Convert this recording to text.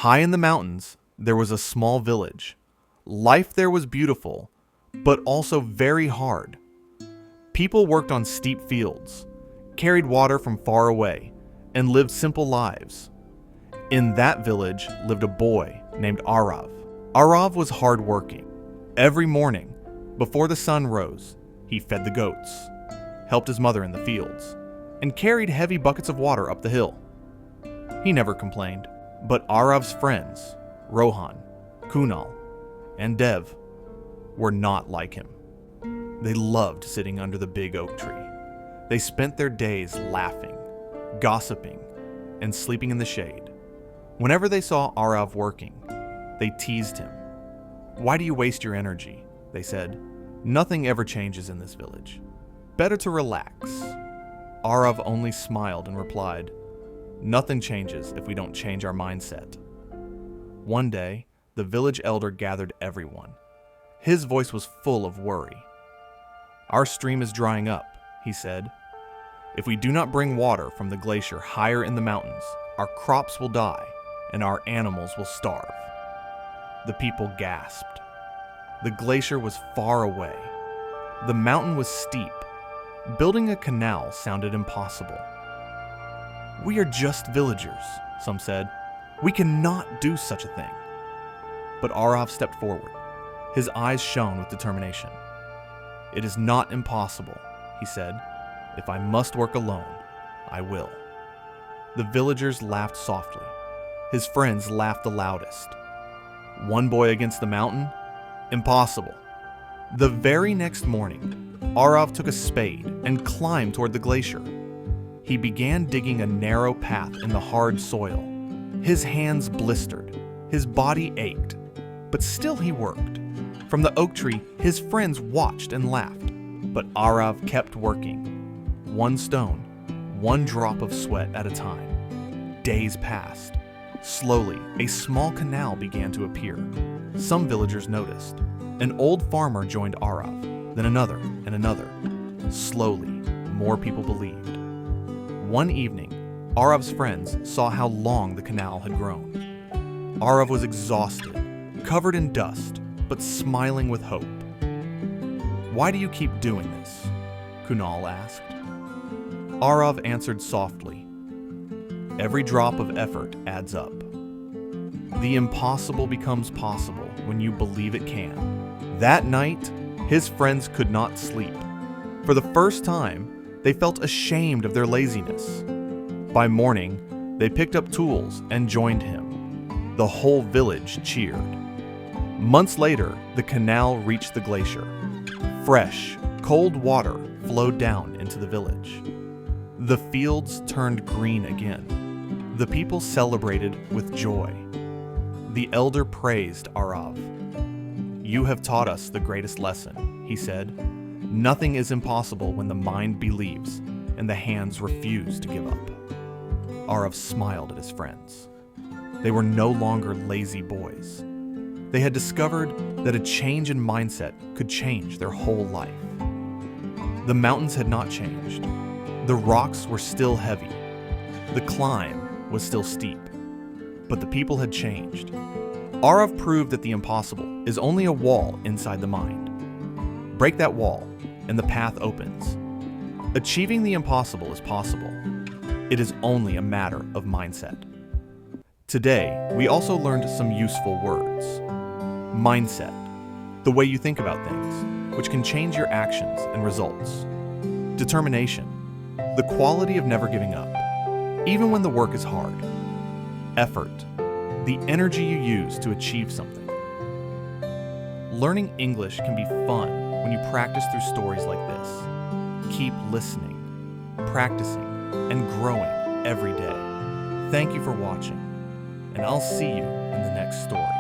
High in the mountains, there was a small village. Life there was beautiful, but also very hard. People worked on steep fields, carried water from far away, and lived simple lives. In that village lived a boy named Aarav. Aarav was hardworking. Every morning, before the sun rose, he fed the goats, helped his mother in the fields, and carried heavy buckets of water up the hill. He never complained, but Aarav's friends, Rohan, Kunal, and Dev, were not like him. They loved sitting under the big oak tree. They spent their days laughing, gossiping, and sleeping in the shade. Whenever they saw Aarav working, they teased him. "Why do you waste your energy?" they said. "Nothing ever changes in this village. Better to relax." Aarav only smiled and replied, "Nothing changes if we don't change our mindset." One day, the village elder gathered everyone. His voice was full of worry. "Our stream is drying up," he said. "If we do not bring water from the glacier higher in the mountains, our crops will die and our animals will starve." The people gasped. The glacier was far away. The mountain was steep. Building a canal sounded impossible. "We are just villagers," some said. "We cannot do such a thing." But Aarav stepped forward. His eyes shone with determination. "It is not impossible," he said. "If I must work alone, I will." The villagers laughed softly. His friends laughed the loudest. One boy against the mountain? Impossible. The very next morning, Aarav took a spade and climbed toward the glacier. He began digging a narrow path in the hard soil. His hands blistered. His body ached. But still he worked. From the oak tree, his friends watched and laughed. But Aarav kept working. One stone, one drop of sweat at a time. Days passed. Slowly, a small canal began to appear. Some villagers noticed. An old farmer joined Aarav, then another and another. Slowly, more people believed. One evening, Aarav's friends saw how long the canal had grown. Aarav was exhausted, covered in dust, but smiling with hope. "Why do you keep doing this?" Kunal asked. Aarav answered softly, "Every drop of effort adds up. The impossible becomes possible when you believe it can." That night, his friends could not sleep. For the first time, they felt ashamed of their laziness. By morning, they picked up tools and joined him. The whole village cheered. Months later, the canal reached the glacier. Fresh, cold water flowed down into the village. The fields turned green again. The people celebrated with joy. The elder praised Aarav. "You have taught us the greatest lesson," he said. "Nothing is impossible when the mind believes and the hands refuse to give up." Aarav smiled at his friends. They were no longer lazy boys. They had discovered that a change in mindset could change their whole life. The mountains had not changed. The rocks were still heavy. The climb was still steep. But the people had changed. Aarav proved that the impossible is only a wall inside the mind. Break that wall, and the path opens. Achieving the impossible is possible. It is only a matter of mindset. Today, we also learned some useful words. Mindset, the way you think about things, which can change your actions and results. Determination, the quality of never giving up, even when the work is hard. Effort, the energy you use to achieve something. Learning English can be fun when you practice through stories like this. Keep listening, practicing, and growing every day. Thank you for watching, and I'll see you in the next story.